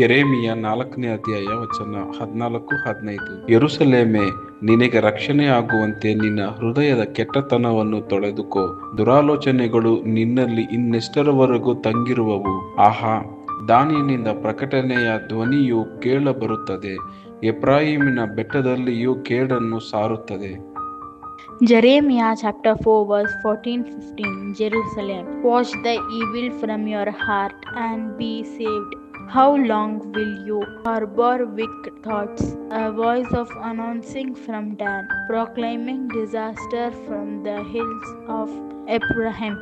ಯೆರೆಮೀಯ 4ನೇ ಅಧ್ಯಾಯ ವಚನ 14-15. ಯೆರೂಸಲೇಮೇ, ನಿನಗೆ ರಕ್ಷಣೆ ಆಗುವಂತೆ ನಿನ್ನ ಹೃದಯದ ಕೆಟ್ಟತನವನ್ನು ತೊಳೆದುಕೋ. ದುರಾಲೋಚನೆಗಳು ನಿನ್ನಲ್ಲಿ ಇನ್ನೆಷ್ಟರವರೆಗೂ ತಂಗಿರುವವು? ಆಹಾ, ದಾನಿನಿಂದ ಪ್ರಕಟಣೆಯ ಧ್ವನಿಯು ಕೇಳಬರುತ್ತದೆ, ಎಫ್ರಾಯೀಮಿನ ಬೆಟ್ಟದಲ್ಲಿಯೂ ಕೇಡನ್ನು ಸಾರುತ್ತದೆ. Jeremiah chapter 4 verse 14-15. Jerusalem, wash the evil from your heart and be saved. How long will you harbor wicked thoughts? A voice of announcing from Dan, proclaiming disaster from the hills of Ephraim.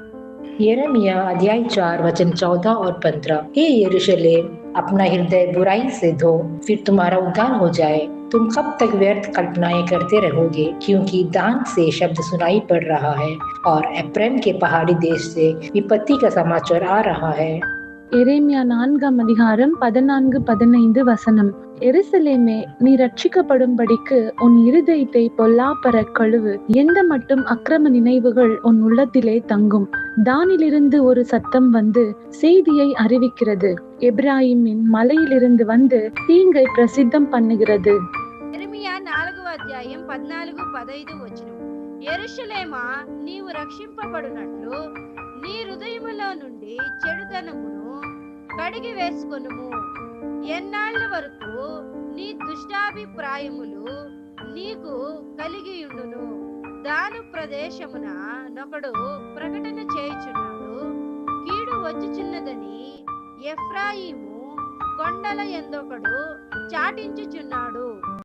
यिर्मयाह अध्याय 4 वचन 14 और 15। हे यरूशलेम, अपना हृदय बुराई से धो, फिर तुम्हारा उद्धार हो जाए। तुम कब तक व्यर्थ कल्पनाएं करते रहोगे? क्योंकि दान से शब्द सुनाई पड़ रहा है और एफ्रेम के पहाड़ी देश से विपत्ति का समाचार आ रहा है। எரேமியா 4ஆம் அதிகாரம் 14-15 வசனம். எருசலேமே, நீ ரட்சிக்கப்படும்படிக்கு உன் இருதயத்தை பொல்லாப்பற கழுவு. எந்த மட்டும் அக்கிரம நினைவுகள் உன் உள்ளத்திலே தங்கும். தானிலிருந்து ஒரு சத்தம் வந்து செய்தியை அறிவிக்கிறது. எப்ராயிமின் மலையிலிருந்து வந்து தீங்கை பிரசித்தம் பண்ணுகிறது. యెరెమీయా 4వ అధ్యాయం 14-15 వచనం. యెరూషలేమా, నీవు రక్షింపబడినట్లు నీ హృదయములో నుండి చెడుతనమును కడిగి వేసుకొనుము. ఎన్నాళ్ళ వరకు నీ దుష్టాభిప్రాయములు నీకు కలిగియుండును? దాను ప్రదేశమున నొకడు ప్రకటన చేయుచున్నాడు, కీడు వచ్చుచున్నదని. ఎఫ్రాయిము కొండల ఎందొకడు చాటించుచున్నాడు.